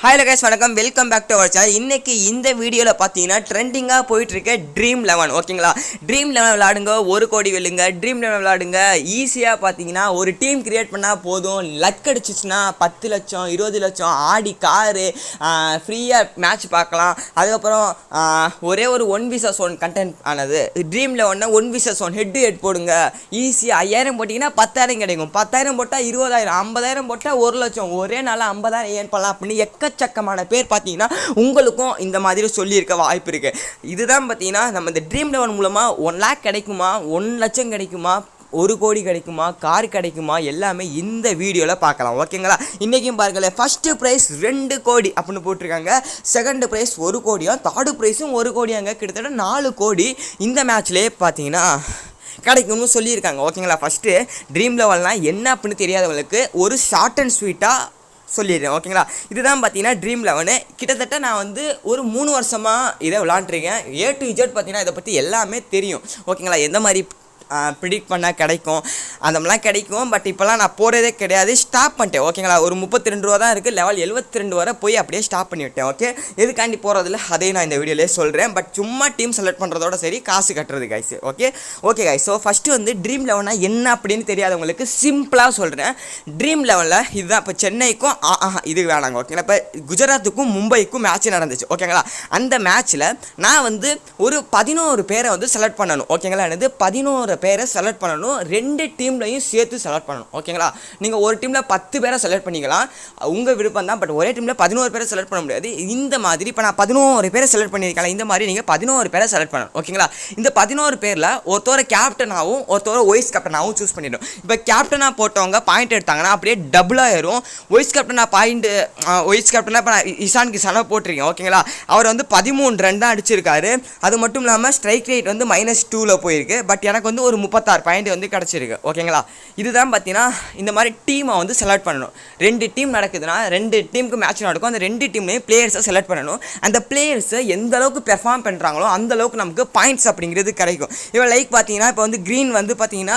Hi guys வணக்கம் welcome back to our channel. இன்னைக்கு இந்த வீடியோவில் பார்த்தீங்கன்னா ட்ரெண்டிங்காக போயிட்டு இருக்க ட்ரீம் 11 ஓகேங்களா. ட்ரீம் 11 விளாடுங்க, 1 கோடி வெல்லுங்க. ட்ரீம் 11 விளாடுங்க. ஈஸியாக பார்த்தீங்கன்னா ஒரு டீம் கிரியேட் பண்ணால் போதும். லக் அடிச்சிச்சுன்னா 10 லட்சம் 20 லட்சம் ஆடி காரு ஃப்ரீயாக மேட்ச் பார்க்கலாம். அதுக்கப்புறம் ஒரே ஒரு 1vs1 கண்டென்ட் ஆனது dream 11 1vs1 head to head போடுங்க. ஈஸியாக 5000 போட்டிங்கன்னா 10,000 கிடைக்கும். 10,000 போட்டால் 20,000, 50,000 போட்டால் 1 லட்சம். ஒரே நாளில் 50,000 ஏர்ன் பண்ணலாம் அப்படின்னு சக்கமான பேர் பார்த்தீங்கன்னா உங்களுக்கும் இந்த மாதிரி சொல்லியிருக்க வாய்ப்பு இருக்கு. இதுதான் பார்த்தீங்கன்னா நம்ம இந்த ட்ரீம் 11 மூலமாக 1 lakh கிடைக்குமா, 1 லட்சம் கிடைக்குமா, 1 கோடி கிடைக்குமா, கார் கிடைக்குமா, எல்லாமே இந்த வீடியோவில் பார்க்கலாம் ஓகேங்களா. இன்றைக்கும் பாருங்களேன், ஃபஸ்ட்டு ப்ரைஸ் 2 கோடி அப்படின்னு போட்டிருக்காங்க. செகண்ட் ப்ரைஸ் 1 கோடியா, தேர்டு ப்ரைஸும் 1 கோடியாங்க. கிட்டத்தட்ட 4 கோடி இந்த மேட்ச்லேயே பார்த்தீங்கன்னா கிடைக்கும்னு சொல்லியிருக்காங்க ஓகேங்களா. ஃபஸ்ட்டு ட்ரீம் 11 என்ன அப்படின்னு தெரியாதவங்களுக்கு ஒரு ஷார்ட் அண்ட் ஸ்வீட்டாக சொல்லிடுறேன் ஓகேங்களா. இதுதான் பார்த்தீங்கன்னா ட்ரீம் 11. கிட்டத்தட்ட நான் வந்து ஒரு 3 வருஷமாக இதை விளாண்டுருக்கேன். A to Z பார்த்தீங்கன்னா இதை பற்றி எல்லாமே தெரியும் ஓகேங்களா. எந்த மாதிரி ப்ரிடிக்ட் பண்ணால் கிடைக்கும் அந்த மாதிரிலாம் கிடைக்கும். பட் இப்போலாம் நான் போகிறதே கிடையாது, ஸ்டாப் பண்ணிட்டேன் ஓகேங்களா. ஒரு 32 ரூபா தான் இருக்குது. லெவல் 72 வரை போய் அப்படியே ஸ்டாப் பண்ணி விட்டேன் ஓகே. எதுக்காண்டி போகிறதில்ல அதையும் நான் இந்த வீடியோலேயே சொல்கிறேன். பட் சும்மா டீம் செலக்ட் பண்ணுறதோட சரி, காசு கட்டுறது guys okay okay guys. So first வந்து ட்ரீம் 11 என்ன அப்படின்னு தெரியாதவங்களுக்கு சிம்பிளாக சொல்கிறேன். ட்ரீம் 11 இதுதான். இப்போ சென்னைக்கும் இது வேணாங்க ஓகேங்களா. இப்போ குஜராத்துக்கும் மும்பைக்கும் மேட்ச் நடந்துச்சு ஓகேங்களா. அந்த மேட்ச்சில் நான் வந்து ஒரு 11 பேரை வந்து செலக்ட் பண்ணணும் ஓகேங்களா. என்னது 11 பேரை செலக்ட் பண்ணணும். 2 டீம்லையும் சேர்த்து செலக்ட் பண்ணணும் ஓகேங்களா. நீங்கள் ஒரு டீமில் 10 பேரை செலக்ட் பண்ணிக்கலாம், உங்கள் விருப்பம் தான். பட் ஒரே டீமில் 11 பேரை செலக்ட் பண்ண முடியாது. இந்த மாதிரி இப்போ நான் 11 பேரை செலக்ட் பண்ணியிருக்கேன். இந்த மாதிரி நீங்கள் 11 பேரை செலக்ட் பண்ணணும் ஓகேங்களா. இந்த 11 பேரில் ஒருத்தவரை கேப்டனாகவும் ஒருத்தவரை வைஸ் கேப்டனாகவும் சூஸ் பண்ணிடணும். இப்போ கேப்டனாக போட்டவங்க பாயிண்ட் எடுத்தாங்கன்னா அப்படியே டபுளாக ஏறும். வைஸ் கேப்டனாக வைஸ் கேப்டனாக இப்போ நான் இஷான் கிஷானாக போட்டிருக்கேன் ஓகேங்களா. அவர் வந்து 13 ரன் தான் அடிச்சிருக்காரு. அது மட்டும் இல்லாமல் ஸ்ட்ரைக் ரேட் வந்து -2ல் போயிருக்கு. பட் எனக்கு வந்து ஒரு 36 பாயிண்ட் வந்து கிடச்சிருக்கு ஓகேங்களா. இதுதான் பார்த்தீங்கன்னா இந்த மாதிரி டீமை வந்து செலக்ட் பண்ணணும். 2 டீம் நடக்குதுன்னா 2 டீமுக்கு மேட்ச் நடக்கும். அந்த 2 டீம்லேயும் பிளேயர்ஸை செலக்ட் பண்ணணும். அந்த பிளேயர்ஸை எந்த அளவுக்கு பெர்ஃபார்ம் பண்ணுறாங்களோ அந்த அளவுக்கு நமக்கு பாயிண்ட்ஸ் அப்படிங்கிறது கிடைக்கும். இப்போ லைக் பார்த்தீங்கன்னா இப்போ வந்து க்ரீன் வந்து பார்த்தீங்கன்னா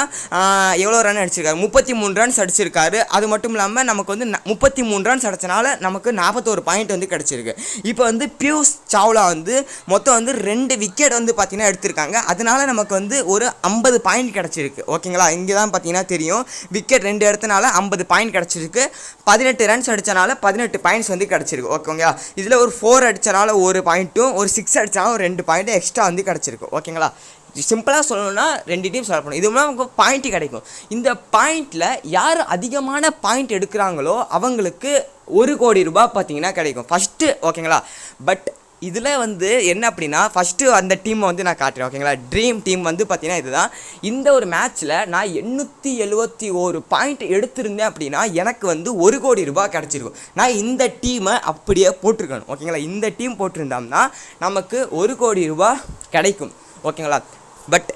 எவ்வளோ ரன் அடிச்சிருக்காரு, 33 ரன்ஸ் அடிச்சிருக்காரு. அது மட்டும் இல்லாமல் நமக்கு வந்து 33 ரன்ஸ் அடிச்சனால நமக்கு 41 பாயிண்ட் வந்து கிடச்சிருக்கு. இப்போ வந்து பியூஷ் சாவ்லா வந்து மொத்தம் வந்து 2 விக்கெட் வந்து பார்த்தீங்கன்னா எடுத்திருக்காங்க. அதனால நமக்கு வந்து ஒரு 50 பாயிண்ட் கிடச்சிருக்கு ஓகேங்களா. இங்கே தான் பார்த்தீங்கன்னா தெரியும், விக்கெட் 2 எடுத்தனால 50 பாயிண்ட் கிடச்சிருக்கு. 18 ரன்ஸ் அடித்தனால 18 பாயிண்ட்ஸ் வந்து கிடச்சிருக்கு ஓகேங்களா. இதில் ஒரு 4 அடித்தனால 1 பாயிண்ட்டும், ஒரு 6 அடித்தனால ஒரு 2 பாயிண்ட்டும் எக்ஸ்ட்ரா வந்து கிடச்சிருக்கு ஓகேங்களா. சிம்பிளாக சொல்லணும்னா 2 டீம் செலக்ட் பண்ணணும். இது மூலம் நமக்கு பாயிண்ட் கிடைக்கும். இந்த பாயிண்டில் யார் அதிகமான பாயிண்ட் எடுக்கிறாங்களோ அவங்களுக்கு 1 கோடி ரூபாய் பார்த்தீங்கன்னா கிடைக்கும் ஃபஸ்ட்டு ஓகேங்களா. பட் இதில் வந்து என்ன அப்படின்னா ஃபஸ்ட்டு அந்த டீமை வந்து நான் காட்டுறேன் ஓகேங்களா. ட்ரீம் டீம் வந்து பார்த்தீங்கன்னா இதுதான். இந்த ஒரு மேட்ச்சில் நான் 871 பாயிண்ட் எடுத்திருந்தேன் அப்படின்னா எனக்கு வந்து 1 கோடி ரூபாய் கிடச்சிருக்கும். நான் இந்த டீமை அப்படியே போட்டிருக்கணும் ஓகேங்களா. இந்த டீம் போட்டிருந்தோம்னா நமக்கு 1 கோடி ரூபாய் கிடைக்கும் ஓகேங்களா. பட்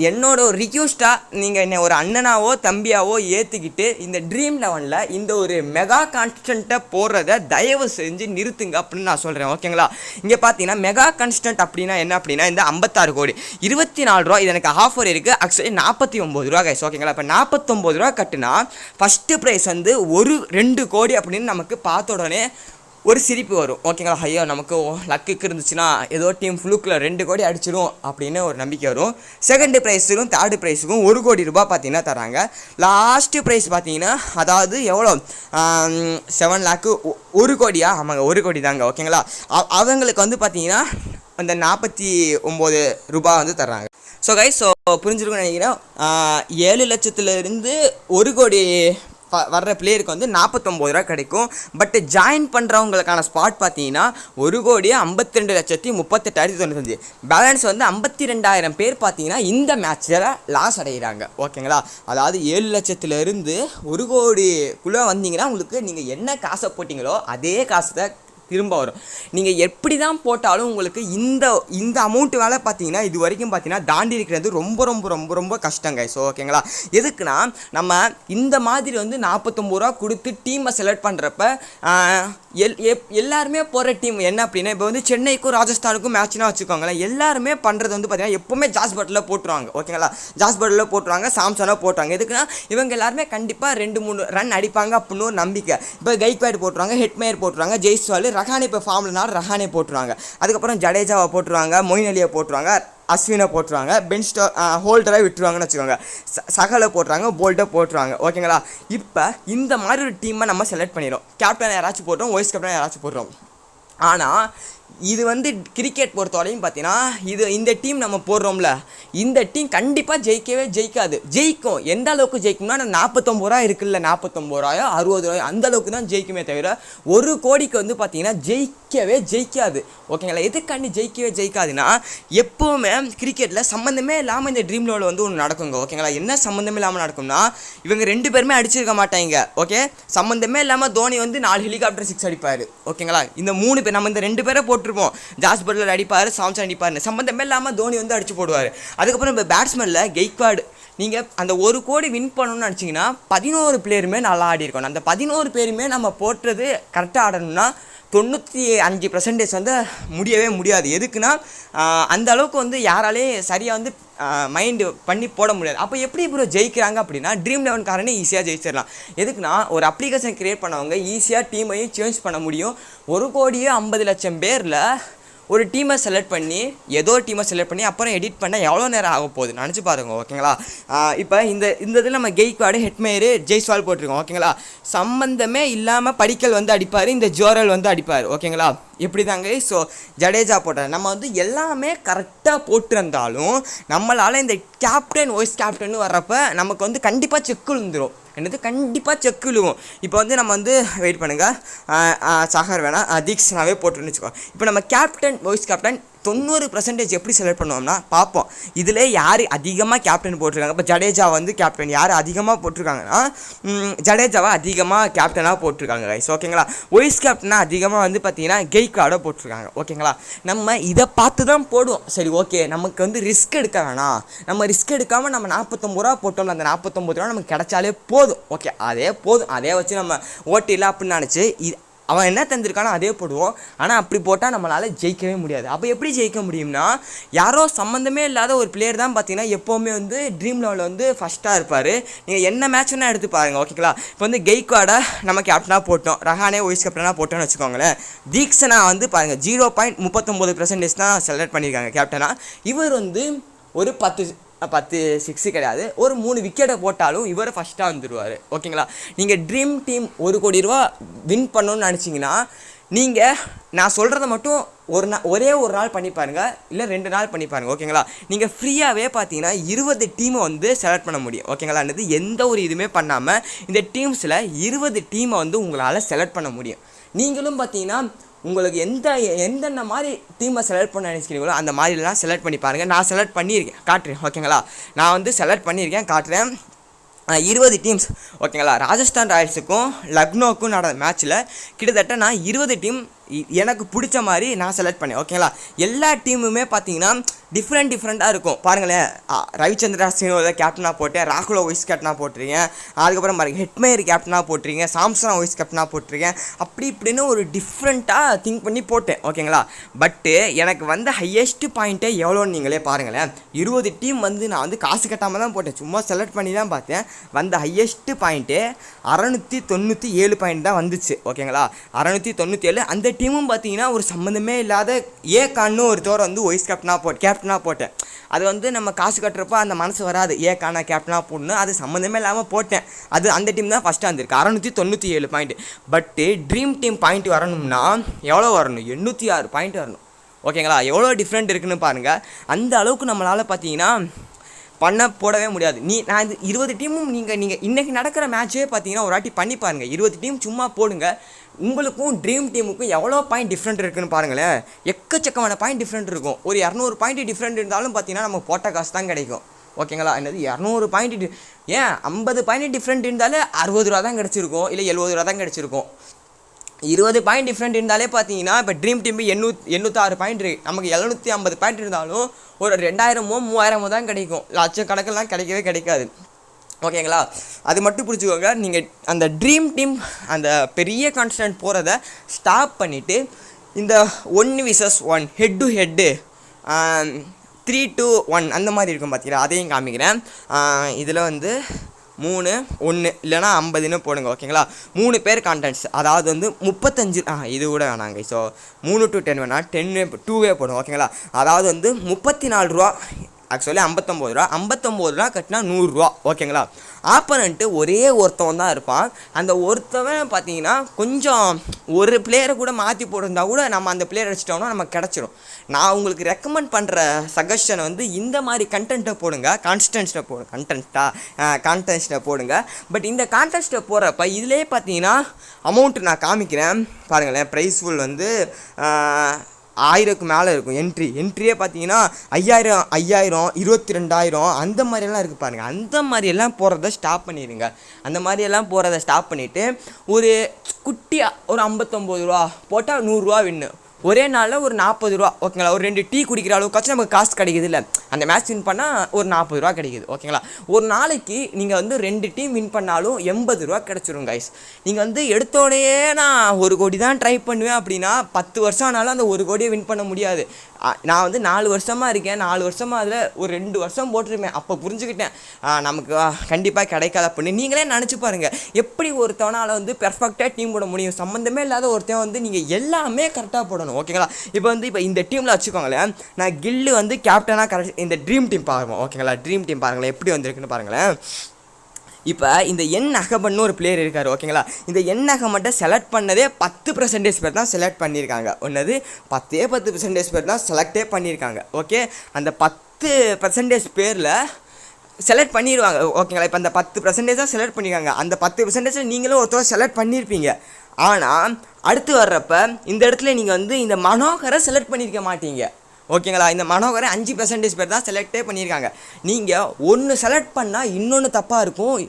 என்னோட ஒரு ரிக்வெஸ்ட்டாக நீங்கள் என்னை ஒரு அண்ணனாவோ தம்பியாவோ ஏற்றுக்கிட்டு இந்த ட்ரீம் 11 இந்த ஒரு மெகா கான்ஸ்டண்ட்டை போடுறத தயவு செஞ்சு நிறுத்துங்க அப்படின்னு நான் சொல்கிறேன் ஓகேங்களா. இங்கே பார்த்தீங்கன்னா மெகா கான்ஸ்டன்ட் அப்படின்னா என்ன அப்படின்னா இந்த 56 கோடி 24 ரூபா. இது எனக்கு ஆஃபர் இருக்குது. ஆக்சுவலி 49 ரூபா கைஸ் ஓகேங்களா. இப்போ 49 ரூபா கட்டுனா ஃபஸ்ட்டு ப்ரைஸ் வந்து 2 கோடி அப்படின்னு நமக்கு பார்த்த உடனே ஒரு சிரிப்பு வரும் ஓகேங்களா. ஐயோ நமக்கு லக்குக்கு இருந்துச்சுன்னா ஏதோ டீம் ஃப்ளூக்கில் 2 கோடி அடிச்சிடும் அப்படின்னு ஒரு நம்பிக்கை வரும். செகண்ட் ப்ரைஸுக்கும் தேர்டு ப்ரைஸுக்கும் 1 கோடி ரூபாய் பார்த்தீங்கன்னா தராங்க. லாஸ்ட்டு ப்ரைஸ் பார்த்தீங்கன்னா அதாவது எவ்வளோ 7 லேக்கு 1 கோடியா, ஆமாங்க 1 கோடி தாங்க ஓகேங்களா. அவங்களுக்கு வந்து பார்த்தீங்கன்னா அந்த 49 ரூபாய் வந்து தர்றாங்க. ஸோ கைஸ் புரிஞ்சிருக்குன்னு நினைக்கிறேன். 7 லட்சத்துலேருந்து 1 கோடி வர்ற பிளேயருக்கு வந்து 49 ரூபா கிடைக்கும். பட் ஜாயின் பண்ணுறவங்களுக்கான ஸ்பாட் பார்த்தீங்கன்னா 1,52,38,035 பேலன்ஸ் வந்து 52,000 பேர் பார்த்தீங்கன்னா இந்த மேட்ச்சில் லாஸ் அடைகிறாங்க ஓகேங்களா. அதாவது 7 லட்சத்துலேருந்து 1 கோடிக்குள்ளே வந்தீங்கன்னா உங்களுக்கு நீங்கள் என்ன காசை போட்டிங்களோ அதே காசு தான் திரும்ப வரும். நீங்கள் எப்படி தான் போட்டாலும் உங்களுக்கு இந்த அமௌண்ட் வேலை பார்த்தீங்கன்னா இது வரைக்கும் பார்த்தீங்கன்னா தாண்டி இருக்கிறது ரொம்ப ரொம்ப ரொம்ப ரொம்ப கஷ்டங்க. ஸோ ஓகேங்களா. எதுக்குன்னா நம்ம இந்த மாதிரி வந்து 49 ரூபா கொடுத்து டீமை செலக்ட் பண்ணுறப்ப எல்லாருமே போகிற டீம் என்ன அப்படின்னா இப்போ வந்து சென்னைக்கும் ராஜஸ்தானுக்கும் மேட்ச்னா வச்சுக்கோங்களேன், எல்லாருமே பண்ணுறது வந்து பார்த்தீங்கன்னா எப்போவுமே ஜாஸ் பட்லர் போட்டுருவாங்க. ஓகேங்களா, ஜாஸ் பட்லர் போட்டுருவாங்க, சாம்சனாக போட்டுருவாங்க. எதுக்குன்னா இவங்க எல்லாருமே கண்டிப்பாக 2-3 ரன் அடிப்பாங்க அப்படின்னு ஒரு நம்பிக்கை. இப்போ கைக்வாட் போட்டுருவாங்க, ஹெட்மேயர் போட்டுருவாங்க, ஜெய்ஸ்வால், ரஹானே இப்போ ஃபார்ம்லனால ரஹானே போட்டுருவாங்க. அதுக்கப்புறம் ஜடேஜாவை போட்டுருவாங்க, மொயின் அலியை போட்டுருவாங்க, அஸ்வினை போட்டுருவாங்க, ஹோல்டராக விட்டுருவாங்கன்னு வச்சுக்கோங்க, சகலை போட்டுருவாங்க, போல்ட்டை போட்டுருவாங்க. ஓகேங்களா, இப்போ இந்த மாதிரி ஒரு டீமை நம்ம செலக்ட் பண்ணிடும். கேப்டன் யாராச்சும் போட்டுரும், வைஸ் கேப்டன் யாராச்சும் போட்டுரும். ஆனால் இது வந்து கிரிக்கெட் பொறுத்தவரையும் பார்த்தீங்கன்னா இந்த டீம் நம்ம போடுறோம்ல, இந்த டீம் கண்டிப்பாக ஜெயிக்காது. ஜெயிக்கும், எந்த அளவுக்கு ஜெயிக்கும்னா 49 ரூபா இருக்குல்ல, 49 ரூபாயோ 60 ரூபாயோ அந்த அளவுக்கு தான் ஜெயிக்குமே தவிர 1 கோடிக்கு வந்து பார்த்தீங்கன்னா ஜெயிக்காது. ஓகேங்களா, எதுக்காண்டி ஜெயிக்காதுன்னா எப்போவுமே கிரிக்கெட்டில் சம்மந்தமே இல்லாமல் இந்த ட்ரீம் லெவலில் வந்து ஒன்று நடக்குங்க. ஓகேங்களா, என்ன சம்மந்தமே இல்லாமல் நடக்கும்னா இவங்க 2 பேருமே அடிச்சிருக்க மாட்டாங்க. ஓகே, சம்மந்தமே இல்லாமல் தோனி வந்து 4 ஹெலிகாப்டர் 6 அடிப்பார். ஓகேங்களா, இந்த 3 பேர் நம்ம இந்த 2 பேரை போட்டிருப்போம், ஜாஸ் பட்லர் அடிப்பார், சாம்சன் அடிப்பார், சம்மந்தமே இல்லாமல் தோனி வந்து அடிச்சு போடுவார். அதுக்கப்புறம் இப்போ பேட்ஸ்மேனில் கெய்க்வாட், நீங்கள் அந்த 1 கோடி வின் பண்ணணும்னு நினச்சிங்கன்னா 11 பிளேயருமே நல்லா ஆடி இருக்கணும். அந்த 11 பேருமே நம்ம போட்டுறது கரெக்டாக ஆடணும்னா 95% வந்து முடியவே முடியாது. எதுக்குன்னா அந்த அளவுக்கு வந்து யாராலையும் சரியாக வந்து மைண்டு பண்ணி போட முடியாது. அப்போ எப்படி ப்ரோ ஜெயிக்கிறாங்க அப்படின்னா ட்ரீம் 11 காரனே ஈஸியாக ஜெயிச்சிடலாம். எதுக்குன்னா ஒரு அப்ளிகேஷன் க்ரியேட் பண்ணவங்க ஈஸியாக டீமையும் சேஞ்ச் பண்ண முடியும். 1,50,00,000 பேரில் ஒரு டீமை செலக்ட் பண்ணி அப்புறம் எடிட் பண்ண எவ்வளோ நேரம் ஆக போகுது நினச்சி பாருங்க. ஓகேங்களா, இப்போ இந்த இதில் நம்ம கெய்க்வாடு, ஹெட்மேயர், ஜெய்ஸ்வால் போட்டிருக்கோம். ஓகேங்களா, சம்பந்தமே இல்லாமல் படிக்கல் வந்து அடிப்பார், இந்த ஜோரல் வந்து அடிப்பார். ஓகேங்களா, இப்படி தாங்க. ஸோ ஜடேஜா போட்டார். நம்ம வந்து எல்லாமே கரெக்டாக போட்டிருந்தாலும் நம்மளால் இந்த கேப்டன் வைஸ் கேப்டன் வர்றப்போ நமக்கு வந்து கண்டிப்பாக செக் விழுந்துடும். கண்டிப்பாக செக் விழுவும். இப்போ வந்து நம்ம வந்து வெயிட் பண்ணுங்கள், சாகர் வேணாம், தீக்ஷனாவே போட்டுருன்னு வச்சுக்கோ. இப்போ நம்ம கேப்டன் வைஸ் கேப்டன் 90% எப்படி செலக்ட் பண்ணுவோம்னா பார்ப்போம், இதில் யார் அதிகமாக கேப்டன் போட்டிருக்காங்க. இப்போ ஜடேஜா வந்து கேப்டன் யார் அதிகமாக போட்டிருக்காங்கன்னா ஜடேஜாவை அதிகமாக கேப்டனாக போட்டிருக்காங்க கைஸ். ஓகேங்களா, வைஸ் கேப்டனாக அதிகமாக வந்து பார்த்தீங்கன்னா கெய்க்வாடை போட்டிருக்காங்க. ஓகேங்களா, நம்ம இதை பார்த்து தான் போடுவோம். சரி, ஓகே, நமக்கு வந்து ரிஸ்க் எடுக்க வேணாம், நம்ம ரிஸ்க் எடுக்காமல் நம்ம 49 ரூபா போட்டோம்ல, அந்த 49 ரூபா நமக்கு கிடைச்சாலே போதும். ஓகே, அதே போதும், அதே வச்சு நம்ம ஓட்டிடலாம் அப்படின்னு நினச்சி அவன் என்ன தந்திருக்கானோ அதே போடுவோம். ஆனால் அப்படி போட்டால் நம்மளால் ஜெயிக்கவே முடியாது. அப்போ எப்படி ஜெயிக்க முடியும்னா யாரோ சம்மந்தமே இல்லாத ஒரு பிளேயர் தான் பார்த்தீங்கன்னா எப்போவுமே வந்து ட்ரீம் லெவலில் வந்து ஃபஸ்ட்டாக இருப்பார். நீங்கள் என்ன மேட்ச் வேணால் எடுத்து பாருங்கள். ஓகேங்களா, இப்போ வந்து கெய்க்வாடை நம்ம கேப்டனாக போட்டோம், ரஹானே வைஸ் கேப்டனாக போட்டோன்னு வச்சுக்கோங்களேன். தீக்ஷனா வந்து பாருங்கள் 0.39% தான் செலக்ட் பண்ணியிருக்காங்க கேப்டனாக. இவர் வந்து ஒரு 10 6 கிடையாது, ஒரு 3 விக்கெட்டை போட்டாலும் இவரை ஃபஸ்ட்டாக வந்துடுவார். ஓகேங்களா, நீங்கள் ட்ரீம் டீம் 1 கோடி ரூபா வின் பண்ணணும்னு நினச்சிங்கன்னா நீங்கள் நான் சொல்கிறத மட்டும் ஒரே ஒரு நாள் பண்ணி பாருங்கள், இல்லை 2 நாள் பண்ணி பாருங்கள். ஓகேங்களா, நீங்கள் ஃப்ரீயாகவே பார்த்தீங்கன்னா 20 டீமை வந்து செலக்ட் பண்ண முடியும். ஓகேங்களா, எந்த ஒரு இதுவுமே பண்ணாமல் இந்த டீம்ஸில் 20 டீமை வந்து உங்களால் செலக்ட் பண்ண முடியும். நீங்களும் பார்த்தீங்கன்னா உங்களுக்கு எந்தெந்த மாதிரி டீமை செலக்ட் பண்ண நினைக்கிறீங்களோ அந்த மாதிரிலாம் செலக்ட் பண்ணி பாருங்கள். நான் செலக்ட் பண்ணியிருக்கேன், காட்டுறேன். ஓகேங்களா, நான் வந்து செலக்ட் பண்ணியிருக்கேன், காட்டுறேன். 20 டீம்ஸ். ஓகேங்களா, ராஜஸ்தான் ராயல்ஸுக்கும் லக்னோவுக்கும் நடந்த மேட்ச்சில் கிட்டத்தட்ட நான் 20 டீம் எனக்கு பிடிச்ச மாதிரி நான் செலக்ட் பண்ணேன். ஓகேங்களா, எல்லா டீமுமே பார்த்தீங்கன்னா டிஃப்ரெண்ட்டாக இருக்கும். பாருங்களேன், ரவிச்சந்திரா அஸ்வினை கேப்டனாக போட்டேன், ராகுலை வைஸ் கேப்டனாக போட்டிருக்கேன், அதுக்கப்புறம் பாருங்கள் ஹெட்மேயர் கேப்டனாக போட்டிருக்கேன், சாம்சனா வைஸ் கேப்டனாக போட்டிருக்கேன். அப்படி இப்படின்னு ஒரு டிஃப்ரெண்ட்டாக திங்க் பண்ணி போட்டேன். ஓகேங்களா, பட்டு எனக்கு வந்து ஹையஸ்ட் பாயிண்ட்டே எவ்வளோன்னு நீங்களே பாருங்களேன். 20 டீம் வந்து நான் வந்து காசு கட்டாமல் தான் போட்டேன், சும்மா செலக்ட் பண்ணி தான் பார்த்தேன். வந்த ஹையஸ்ட் பாயிண்ட்டு 697 பாயிண்ட் தான் வந்துச்சு. ஓகேங்களா, 697. அந்த டீமும் பார்த்தீங்கன்னா ஒரு சம்மந்தமே இல்லாத ஏகான்னு ஒருத்தவர் வந்து வைஸ் கேப்டனாக போட்டேன். அது வந்து நம்ம காசு கட்டுறப்போ அந்த மனசு வராது, ஏகானா கேப்டனாக போடணும், அது சம்மந்தமே இல்லாமல் போட்டேன். அந்த டீம் தான் ஃபஸ்ட்டு வந்திருக்கு, 697 பாயிண்ட். பட்டு ட்ரீம் டீம் பாயிண்ட் வரணும்னா எவ்வளோ வரணும்? 806 பாயிண்ட் வரணும். ஓகேங்களா, எவ்வளோ டிஃப்ரெண்ட் இருக்குன்னு பாருங்கள். அந்த அளவுக்கு நம்மளால் பார்த்தீங்கன்னா போடவே முடியாது. நான் இது 20 டீமும் நீங்கள் இன்றைக்கி நடக்கிற மேட்ச்சே பார்த்தீங்கன்னா ஒரு வாட்டி பண்ணி பாருங்கள். 20 டீம் சும்மா போடுங்க, உங்களுக்கும் ட்ரீம் டீமுக்கும் எவ்வளோ பாயிண்ட் டிஃப்ரெண்ட் இருக்குன்னு பாருங்களேன். எக்கச்சக்கமான பாயிண்ட் டிஃப்ரெண்ட் இருக்கும். ஒரு 200 பாயிண்ட் டிஃப்ரெண்ட் இருந்தாலும் பார்த்தீங்கன்னா நமக்கு போட்ட காசு தான் கிடைக்கும். ஓகேங்களா, 200 பாயிண்ட் ஏன் 50 பாயிண்ட் டிஃப்ரெண்ட் இருந்தாலே 60 ரூபா தான் கிடச்சிருக்கும், இல்லை 70 ரூபா தான் கிடச்சிருக்கும். 20 பாயிண்ட் டிஃப்ரெண்ட் இருந்தாலே பார்த்தீங்கன்னா இப்போ ட்ரீம் டீம் 806 பாயிண்ட் இருக்குது, நமக்கு 750 பாயிண்ட் இருந்தாலும் ஒரு 2000 3000 தான் கிடைக்கும், லட்சக்கணக்கெல்லாம் கிடைக்கவே கிடைக்காது. ஓகேங்களா? அது மட்டும் புரிஞ்சுக்கோங்க. நீங்கள் அந்த ட்ரீம் டீம் அந்த பெரிய கான்ஸ்டன்ட் போகிறத ஸ்டாப் பண்ணிவிட்டு இந்த 1 vs 1 ஹெட் டு ஹெட்டு 3-1 அந்த மாதிரி இருக்கும் பார்த்தீங்களா, அதையும் காமிக்கிறேன். இதில் வந்து 3-1 இல்லைனா 50ன்னு போடுங்க. ஓகேங்களா? 3 பேர் கான்டென்ட்ஸ், அதாவது வந்து 35 இது கூட வேணாங்க. ஸோ 3 to 10 வேணாம், 2வே போடுங்க. ஓகேங்களா? அதாவது வந்து 34 ரூபா, ஆக்சுவலி 59 ரூபா, 59 ரூபா கட்டினா 100 ரூபா. ஓகேங்களா? ஆப்பனண்ட்டு ஒரே ஒருத்தவன் தான் இருப்பான். அந்த ஒருத்தவன் பார்த்தீங்கன்னா கொஞ்சம் ஒரு பிளேயரை கூட மாற்றி போட்டிருந்தா கூட நம்ம அந்த பிளேயர் அடிச்சிட்டோம்னா நமக்கு கிடச்சிரும். நான் உங்களுக்கு ரெக்கமெண்ட் பண்ணுற சஜஷன் வந்து இந்த மாதிரி கண்டென்ட்டை போடுங்க, கான்டென்ட்டை போடுங்க. பட் இந்த கான்டெஸ்ட்டை போடுறப்ப இதிலே பார்த்தீங்கன்னா அமௌண்ட்டு நான் காமிக்கிறேன் பாருங்களேன். ப்ரைஸ் ஃபுல் வந்து 1000க்கு மேலே இருக்கும். என்ட்ரியே பார்த்தீங்கன்னா 5000 22,000 அந்த மாதிரியெல்லாம் இருக்குது பாருங்கள். அந்த மாதிரியெல்லாம் போகிறத ஸ்டாப் பண்ணிடுங்க. அந்த மாதிரியெல்லாம் போகிறத ஸ்டாப் பண்ணிவிட்டு ஒரு குட்டியாக ஒரு 59 ரூபா போட்டால் 100 ரூபா வின்னு. ஒரே நாளில் ஒரு 40 ரூபா. ஓகேங்களா? ஒரு 2 டீ குடிக்கிற அளவுக்காச்சும் நமக்கு காசு கிடைக்குது இல்லை, அந்த மேட்ச் வின் பண்ணால் ஒரு 40 ரூபா கிடைக்குது. ஓகேங்களா? ஒரு நாளைக்கு நீங்கள் வந்து 2 டீம் வின் பண்ணாலும் 80 ரூபா கிடச்சிரும் கைஸ். நீங்கள் வந்து எடுத்தோடனே நான் 1 கோடி தான் ட்ரை பண்ணுவேன் அப்படின்னா 10 வருஷம் ஆனாலும் அந்த 1 கோடியை வின் பண்ண முடியாது. நான் வந்து 4 வருஷமாக இருக்கேன், 4 வருஷமாக அதில் ஒரு 2 வருஷம் போட்டிருப்பேன். அப்போ புரிஞ்சுக்கிட்டேன் நமக்கு கண்டிப்பாக கிடைக்காது அப்படின்னு. நீங்களே நினச்சி பாருங்கள், எப்படி ஒருத்தவனால் வந்து பெர்ஃபெக்டாக டீம் போட முடியும். சம்மந்தமே இல்லாத ஒருத்தன் வந்து நீங்கள் எல்லாமே கரெக்டாக போடணும். ஓகேங்களா? இப்போ இந்த டீமில் வச்சுக்கோங்களேன், நான் கில்லு வந்து கேப்டனாக கரெக்ட் இந்த ட்ரீம் டீம் பாருங்கள். ஓகேங்களா? ட்ரீம் டீம் பாருங்களேன் எப்படி வந்திருக்குன்னு பாருங்களேன். இப்போ இந்த என் அகபன்னு ஒரு பிளேயர் இருக்கார். ஓகேங்களா? இந்த என் அகமட்டை செலக்ட் பண்ணதே 10% பேர் தான் செலக்ட் பண்ணியிருக்காங்க. ஒன்றது 10% பேர் தான் செலக்டே பண்ணியிருக்காங்க. ஓகே, அந்த 10% பேரில் செலக்ட் பண்ணிடுவாங்க. ஓகேங்களா? இப்போ அந்த 10% தான் செலக்ட் பண்ணியிருக்காங்க. அந்த 10% நீங்களும் ஒருத்தர் செலக்ட் பண்ணியிருப்பீங்க. ஆனால் அடுத்து வர்றப்ப இந்த இடத்துல நீங்கள் வந்து இந்த மனோகரை செலக்ட் பண்ணியிருக்க மாட்டீங்க. ஓகேங்களா? இந்த மனோகரை 5% பேர் தான் செலக்டே பண்ணியிருக்காங்க. நீங்கள் ஒன்று செலக்ட் பண்ணால் இன்னொன்று தப்பாக இருக்கும்.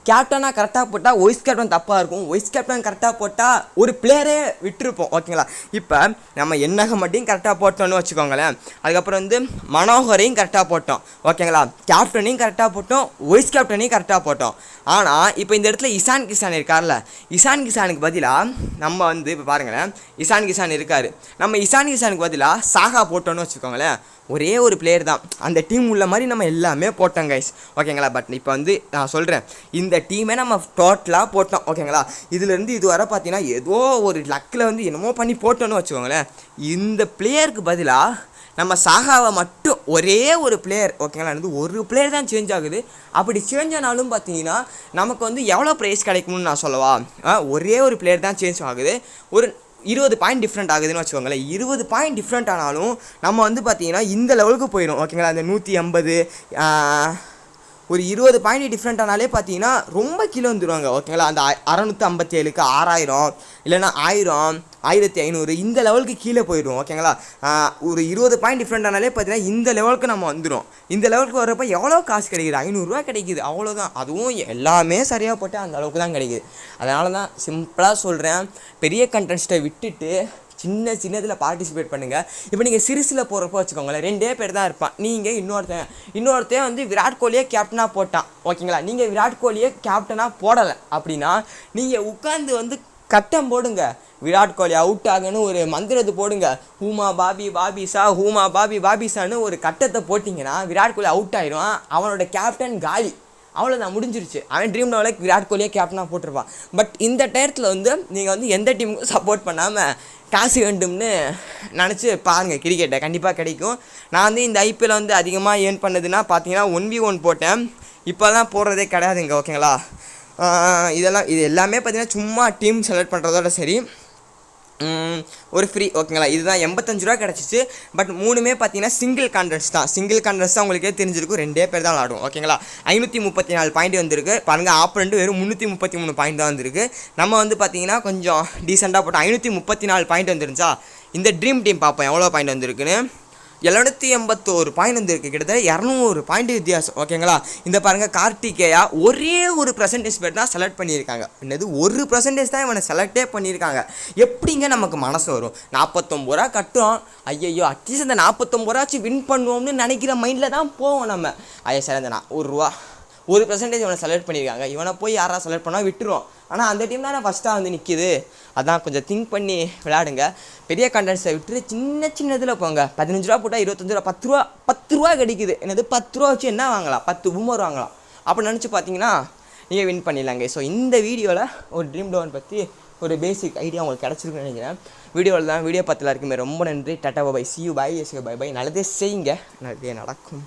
கேப்டனாக கரெக்டாக போட்டால் வைஸ் கேப்டன் தப்பாக இருக்கும். வைஸ் கேப்டன் கரெக்டாக போட்டால் ஒரு பிளேயரே விட்டுருப்போம். ஓகேங்களா? இப்போ நம்ம என்னக மட்டும் கரெக்டாக போட்டோன்னு வச்சுக்கோங்களேன். அதுக்கப்புறம் வந்து மனோகரையும் கரெக்டாக போட்டோம். ஓகேங்களா? கேப்டனையும் கரெக்டாக போட்டோம், வைஸ் கேப்டனையும் கரெக்டாக போட்டோம். ஆனால் இப்போ இந்த இடத்துல இசான் கிசான் இருக்கார்ல, இசான் கிசானுக்கு பதிலாக நம்ம வந்து இப்போ பாருங்களேன், இசான் கிசான் இருக்கார். நம்ம இசான் கிசானுக்கு பதிலாக சாகா போட்டோன்னு வச்சுக்கோங்களேன். ஒரே ஒரு பிளேயர் தான் அந்த டீம் உள்ள மாதிரி நம்ம எல்லாமே போட்டோம் கைஸ். ஓகேங்களா? பட் இப்போ வந்து நான் சொல்கிறேன், இந்த டீமே நம்ம டோட்டலாக போட்டோம். ஓகேங்களா? இதுலேருந்து இது வர பார்த்தீங்கன்னா ஏதோ ஒரு லக்கில் வந்து என்னமோ பண்ணி போட்டோன்னு வச்சுக்கோங்களேன். இந்த பிளேயருக்கு பதிலாக நம்ம சாகாவை மட்டும் ஒரே ஒரு பிளேயர், ஓகேங்களா, வந்து ஒரு பிளேயர் தான் சேஞ்ச் ஆகுது. அப்படி சேஞ்ச் ஆனாலும் பார்த்தீங்கன்னா நமக்கு வந்து எவ்வளோ ப்ரைஸ் கிடைக்கும்னு நான் சொல்லவா? ஒரே ஒரு பிளேயர் தான் சேஞ்ச் ஆகுது. ஒரு 20 பாயிண்ட் டிஃப்ரெண்ட் ஆகுதுன்னு வச்சுக்கோங்களேன். 20 பாயிண்ட் டிஃப்ரெண்ட் ஆனாலும் நம்ம வந்து பார்த்தீங்கன்னா இந்த லெவலுக்கு போயிடும். ஓகேங்களா? அந்த 180 ஒரு 20 பாயிண்ட் டிஃப்ரெண்ட் ஆனாலே பார்த்தீங்கன்னா ரொம்ப கீழே வந்துடுவாங்க. ஓகேங்களா? அந்த 657க்கு 6000 இல்லைன்னா 1000 1500 இந்த லெவலுக்கு கீழே போயிடும். ஓகேங்களா? ஒரு 20 பாயிண்ட் டிஃப்ரெண்ட் ஆனாலே பார்த்தீங்கன்னா இந்த லெவலுக்கு நம்ம வந்துடும். இந்த லெவலுக்கு வரப்போ எவ்வளோ காசு கிடைக்குது? 500 ரூபா கிடைக்குது, அவ்வளோதான். அதுவும் எல்லாமே சரியாக போட்டால் அந்த அளவுக்கு தான் கிடைக்குது. அதனால தான் சிம்பிளாக சொல்கிறேன், பெரிய கண்டென்ட்டை விட்டுட்டு சின்னதில் பார்ட்டிசிபேட் பண்ணுங்கள். இப்போ நீங்கள் சிறுசில் போகிறப்போ வச்சுக்கோங்களேன், 2 பேர் தான் இருப்பான். நீங்கள் இன்னொருத்தன் வந்து விராட் கோலியை கேப்டனாக போட்டான். ஓகேங்களா? நீங்கள் விராட் கோலியை கேப்டனாக போடலை அப்படின்னா நீங்கள் உட்காந்து வந்து கட்டம் போடுங்க, விராட் கோலி அவுட் ஆகுன்னு ஒரு மந்திரத்தை போடுங்க, ஹூமா பாபி பாபிசான்னு ஒரு கட்டத்தை போட்டிங்கன்னா விராட் கோலி அவுட் ஆகிடும். அவனோட கேப்டன் காலி, அவ்வளோதான், முடிஞ்சிருச்சு. அவன் ட்ரீம் லெவலுக்கு விராட் கோலியை கேப்டனாக போட்டிருப்பான். பட் இந்த டயத்தில் வந்து நீங்கள் வந்து எந்த டீமுக்கும் சப்போர்ட் பண்ணாமல் காசு வேண்டும்னு நினச்சி பாருங்கள், கிரிக்கெட்டை கண்டிப்பாக கிடைக்கும். நான் வந்து இந்த ஐபிஎல் வந்து அதிகமாக ஏர்ன் பண்ணதுன்னா பார்த்தீங்கன்னா 1v1 போட்டேன். இப்போலாம் போடுறதே கிடையாதுங்க. ஓகேங்களா? இது எல்லாமே பார்த்தீங்கன்னா சும்மா டீம் செலக்ட் பண்ணுறதோட சரி, ஒரு ஃப்ரீ. ஓகேங்களா? இதுதான் 85 ரூபா கிடச்சிச்சு. பட் 3மே பார்த்தீங்கன்னா சிங்கிள் கான்ட்ரஸ்ட் தான் உங்களுக்கே தெரிஞ்சிருக்கும். 2 பேர் தான் விளாடும். ஓகேங்களா? 534 பாயிண்ட் வந்திருக்கு பாருங்கள். ஆப்பரண்ட் வெறும் 333 பாயிண்ட் தான் வந்திருக்கு. நம்ம வந்து பார்த்தீங்கன்னா கொஞ்சம் டீசெண்டாக போட்டோம். 534 பாயிண்ட் வந்துருந்துச்சா. இந்த ட்ரீம் டீம் பார்ப்போம் எவ்வளோ பாயிண்ட் வந்திருக்குன்னு. 781 பாயிண்ட் வந்துருக்கு, கிட்டத்தட்ட 200 பாயிண்ட் வித்தியாசம். ஓகேங்களா? இந்த பாருங்கள், கார்த்திகேயா ஒரே ஒரு % பேர் தான் செலக்ட் பண்ணியிருக்காங்க. என்னது 1% தான் இவனை செலக்டே பண்ணியிருக்காங்க. எப்படிங்க நமக்கு மனசு வரும்? 49 ரூபா கட்டுறோம், ஐயோ அட்லீஸ்ட் அந்த 49 ரூபாச்சு வின் பண்ணுவோம்னு நினைக்கிற மைண்டில் தான் போவோம் நம்ம. ஐயா சார் அந்த 1% இவனை செலக்ட் பண்ணியிருக்காங்க. இவனை போய் யாராவது செலக்ட் பண்ணால் விட்டுருவோம். ஆனால் அந்த டீம் தானே ஃபஸ்ட்டாக வந்து நிற்கிது. அதான் கொஞ்சம் திங்க் பண்ணி விளையாடுங்க. பெரிய கண்டென்ட்ஸை விட்டுட்டு சின்னதில் போங்க. 15 ரூபா போட்டால் 25 ரூபா, 10 ரூபா கிடைக்குது. என்னது 10 ரூபா வச்சு என்ன வாங்கலாம்? 10 பூமர் வாங்கலாம். அப்படி நினச்சி பார்த்தீங்கன்னா நீங்கள் வின் பண்ணிடலாங்க. ஸோ இந்த வீடியோவில் ஒரு ட்ரீம் 11 பற்றி ஒரு பேசிக் ஐடியா உங்களுக்கு கிடச்சிருக்குன்னு நினைக்கிறேன். வீடியோ பார்த்து எல்லாருக்குமே ரொம்ப நன்றி. Tata bye, see you, bye, bye. நல்லதே செய்யுங்க, நல்லதே நடக்கும்.